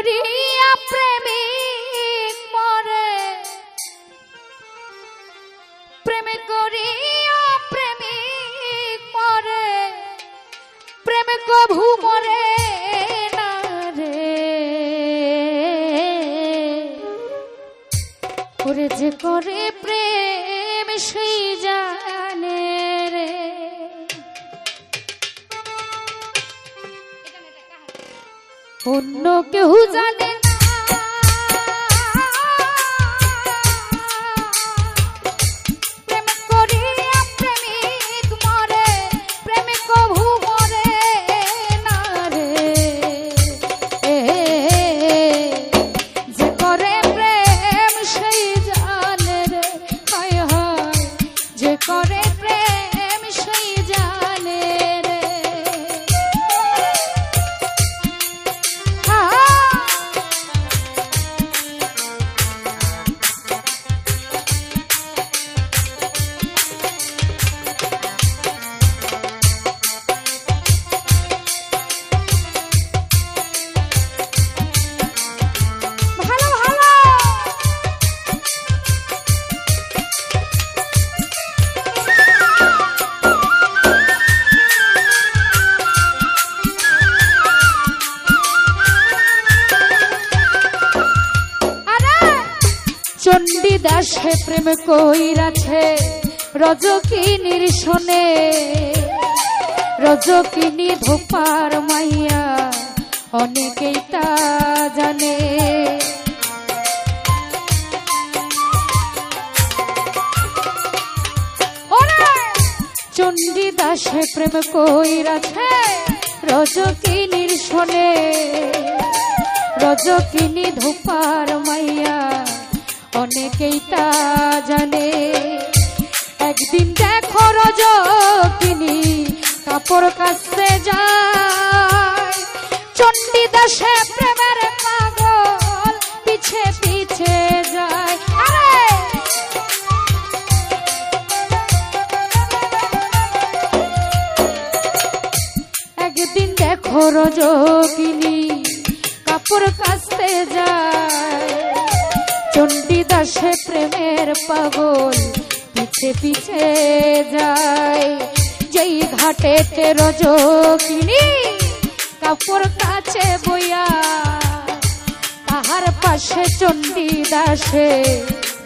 করিয়া প্রেমিক মরে, প্রেম করিয়া প্রেমিক মরে, প্রেম কভু মরে না রে। ওরে যে করে প্রেম সেই জানে রে। অন্য কেউ জানে না, প্রেম করিয়া প্রেমিক মরে, প্রেম কভু মরে না রে। যে করে প্রেম সেই জানে রে, হায় হায় যে করে প্রেম সেই জানে রে। চণ্ডীদাসে প্রেম কইরাছে রজকিনীর শোনে, রজকিনী ধোপার মাইয়া অনেকেই তা জানে। চণ্ডীদাসে প্রেম কইরাছে রজকিনীর শোনে, রজকিনী ধোপার মাইয়া অনেকেই তা জানে। একদিন দেখো রজকিনী কাপড় কাচতে যায়, চণ্ডীদাসে প্রেমের পাগল পিছে পিছে যায়। একদিন দেখো রজকিনী কাপড় কাচতে যায়, চণ্ডীদাসে প্রেমের পাগল পিছে পিছে যায়। যেই ঘাটেতে রজকিনী কাপড় কাচে বইয়া, তাহার পাশে চণ্ডীদাসে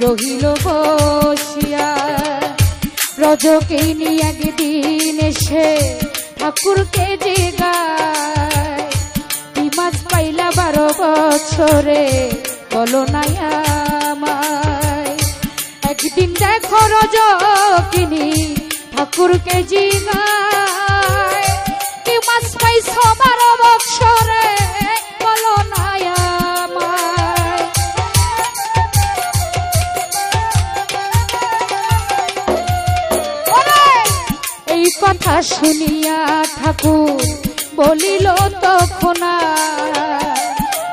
রহিল বসিয়া। রজকিনী একদিন এসে ঠাকুরকে জিগায়, কি মাছ পাইলা 12 বছরে বলো নাই আমায়। একদিন দেখো রজকিনী ঠাকুরকে জিগায়, কি মাছ পাইছো 12 বছরে বলো নাই আমায়। এই কথা শুনিয়া ঠাকুর বলিল তখন,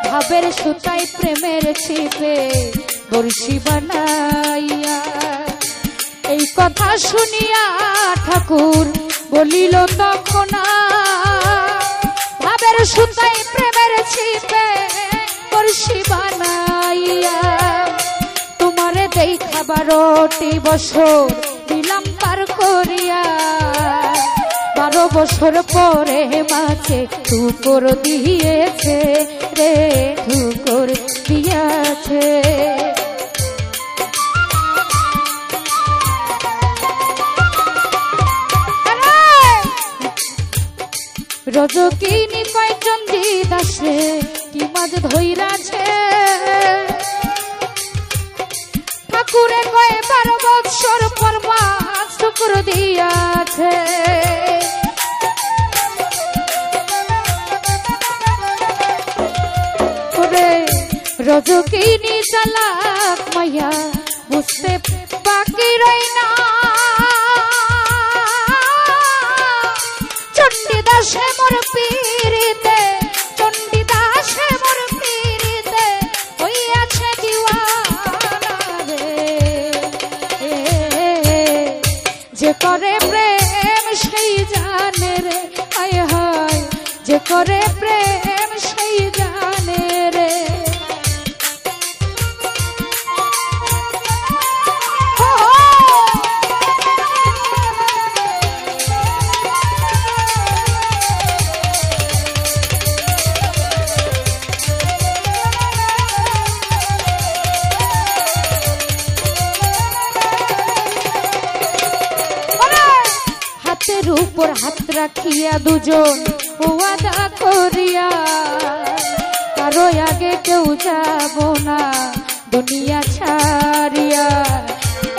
ভাবের সুতায় প্রেমের ছিপে বড়শি বানাইয়া। এই কথা শুনিয়া ঠাকুর বলিল তখন, ভাবের সুতায় প্রেমের ছিপে বড়শি বানাইয়া। তোমারে দেখা 12টি বছর দিলাম পার করিয়া, 12 বছর পরে মাঝে ঠুকর দিয়েছে রে, ঠুকর দিয়েছে। রজকিনী কয় চণ্ডীদাসে কি মাছ ধইরাছে, ঠাকুরে কয় 12 বছর পর মাছ ঠুকর দিয়াছে। রজকিনী চালাক মাইয়া বুঝতে বাকি রই না, চণ্ডীদাসে মোর পীড়িতে, চণ্ডীদাসে মোর পীড়িতে হইয়াছে দিওয়ানা রে। যে করে প্রেম সেই জানে রে, হায় হায় যে করে প্রেম সেই জানে রে। হাতের উপর হাত রাখিয়া দুজন ওয়াদা করিয়া, কারো আগে কেউ যাব না দুনিয়া ছাড়িয়া।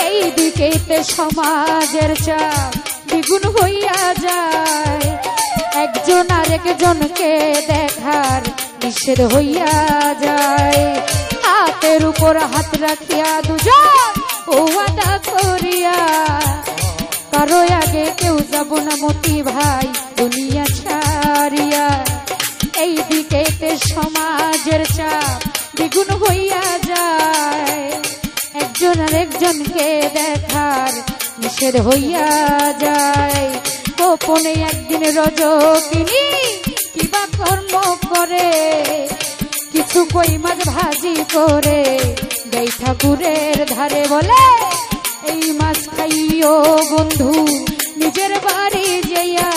এই দিকেতে সমাজের চাপ দ্বিগুণ হইয়া যায়, একজন আরেকজনকে দেখার নিষেধ হইয়া যায়। হাতের উপর হাত রাখিয়া দুজন ওয়াদা করিয়া, কারো আগে কেউ যাব না মতি ভাই দুনিয়া ছাড়িয়া। এই দিকেতে সমাজের চাপ দ্বিগুণ হইয়া যায়, একজন আরেকজনকে দেখার নিষেধ হইয়া যায়। গোপনে একদিন রজকিনী কিবা কর্ম করে, কিছু কই মাছ ভাজি করে দেই ঠাকুরের ধারে, বলে এই মাছ খাইও বন্ধু নিজের বাড়ি যাইয়া,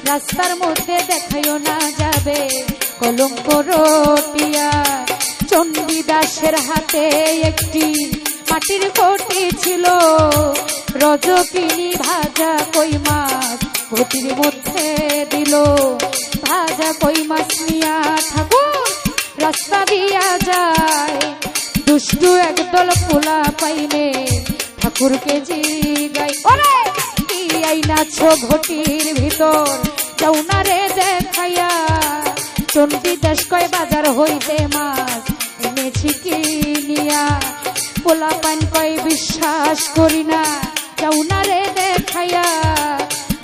রাস্তার মধ্যে দেখাইও না যাবে কলঙ্ক রটিয়া। চণ্ডীদাসের হাতে একটি মাটির ঘটি ছিল, রজকিনী ভাজা কই মাছ ঘটির মধ্যে দিল। ভাজা কই মাছ নিয়া ঠাকুর রাস্তা দিয়া যায়, দুষ্টু একদল পোলা পাইনে ঠাকুরকে জিগাই, ওরে কি আইনাছো ঘটির ভিতর যাও না রে দেখাইয়া। চণ্ডীদাস কয় বাজার হইতে মাছ এনেছি কিনিয়া, পোলা পান কয় বিশ্বাস করি না যাও না রে দেখাইয়া।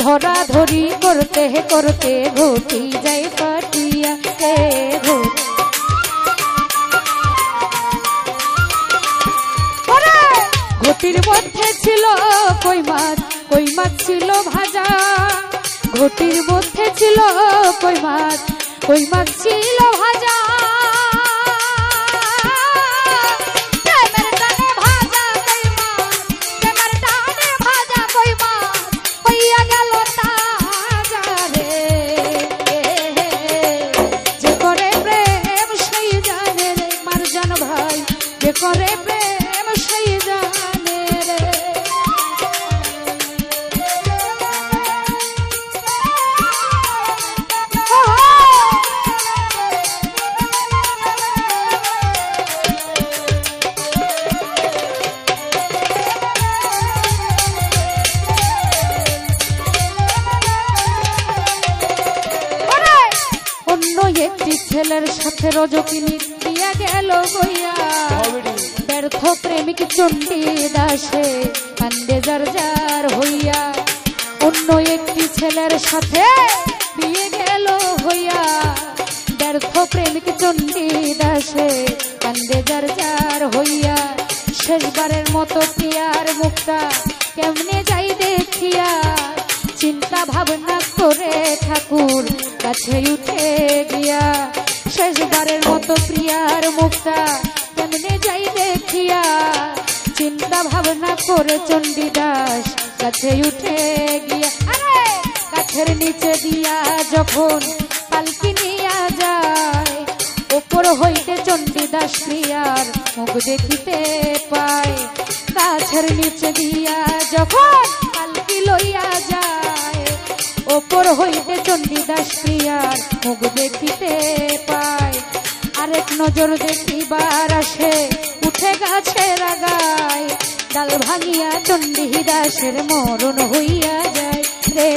ধরা ধরি করতে করতে ঘটি যাই পাটিয়া রে ঘটির মধ্যে ছিল কই মাছ ছিল ভাজা, ঘটির মধ্যে ছিল কই মাছ ছিল ভাজা। করে প্রেম সেই জানে রে। অন্য একটি ছেলের সাথে রজকিনী দিয়া গেল গইয়া, ব্যর্থ প্রেমিক চণ্ডীদাসে কান্দে যার যার হইয়া। অন্য একটি ছেলের সাথে বিয়ে গেল হইয়া, ব্যর্থ প্রেমিক চণ্ডীদাসে কান্দে যার যার হইয়া। শেষবারের মতো প্রিয়ার মুখটা কেমনে যাই দেখিয়া, চিন্তা ভাবনা করে ঠাকুর কাছে উঠে গিয়া। শেষবারের মতো প্রিয়ার মুখটা কেমনে যাই দেখিয়া, চিন্তা ভাবনা করে চণ্ডীদাস কাছে উঠে গিয়া। আরে গাছের নিচে দিয়া যখন পালকি নিয়া যায়, উপর হইতে চণ্ডীদাস প্রিয়ার মুখ দেখিতে পায়। গাছের নিচে দিয়া যখন পালকি লইয়া যায়, উপর হইতে চণ্ডীদাস প্রিয়ার মুখ দেখিতে পায়। আরেক নজর দেখিবার আসে উঠে গাছের আগায়, ডাল ভাঙিয়া চণ্ডীদাসের মরণ হইয়া যায় রে।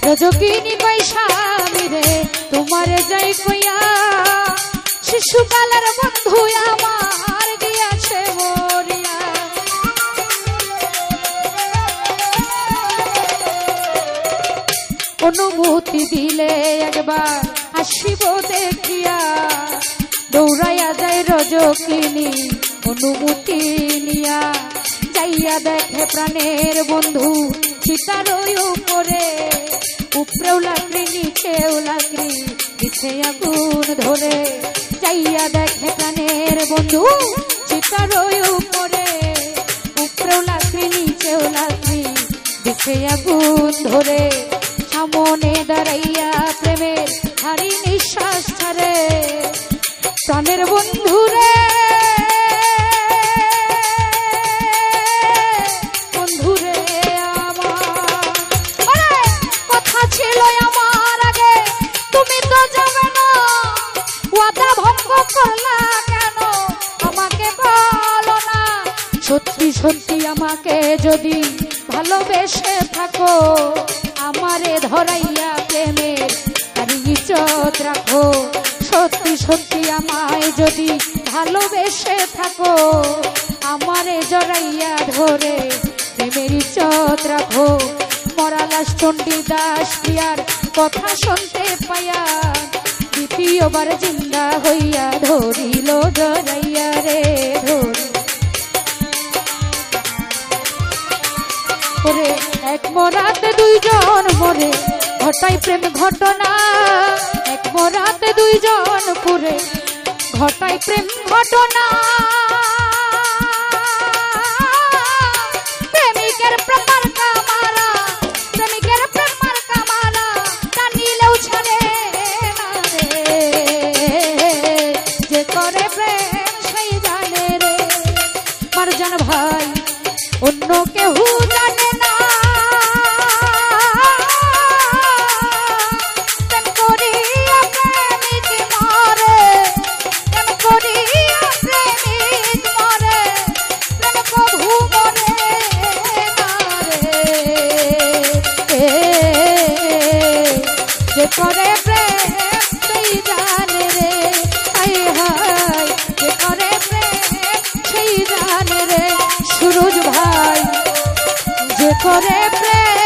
রজকিনী পয়সা মিরে তোমারে যাই কইয়া, শিশুকালের বন্ধু আমার গিয়াছে মরিয়া। অনুমতি দিলে একবার আসিব দেখিয়া, দৌড়াইয়া যায় রজকিনী অনুমতি নিয়া। যাইয়া দেখে প্রাণের বন্ধু চিতার উপরে, উপরেও লাকড়ি নিচেও লাকড়ি পিছে আগুন ধরে। যাইয়া দেখে প্রাণের বন্ধু চিতার উপরে, উপরেও লাকড়ি নিচেও লাকড়ি পিছে আগুন ধরে। সামনে দাঁড়াইয়া প্রেমের হারি নিঃশ্বাস ছাড়ে, প্রাণের বন্ধু রে সত্যি আমাকে যদি ভালোবেসে থাকো, আমারে ধরাইয়া প্রেমের তারি ইজ্জত রাখো। সত্যি সত্যি আমায় যদি ভালোবেসে থাকো, আমারে জড়াইয়া ধরে প্রেমের ইজ্জত রাখো। মরালাস চণ্ডীদাস প্রিয়ার কথা শুনতে পাইয়া দ্বিতীয়বার জিন্দা হইয়া ধরিল জড়াইয়া রে ধরি। ওরে এক মরাতে দুইজন মরে ঘটাই প্রেম ঘটনা, এক মরাতে দুইজন পুরে ঘটাই প্রেম ঘটনা। প্রেমিকের প্রেমার কামারা, প্রেমিকের প্রেমার কামারা টানিলেও ছাড়ে না রে, যে করে প্রেম সেই জানে রে। মারজান ভাই অন্য কেউ জানে না, প্রেম করিয়া প্রেমিক মরে, প্রেম করিয়া প্রেমিক মরে, প্রেম কভু মরে না রে। যে করে প্রেম সেই জানে রে, হায় হায় যে করে প্রেম সেই জানে রে। সুরজ ভাই যে করে প্রেম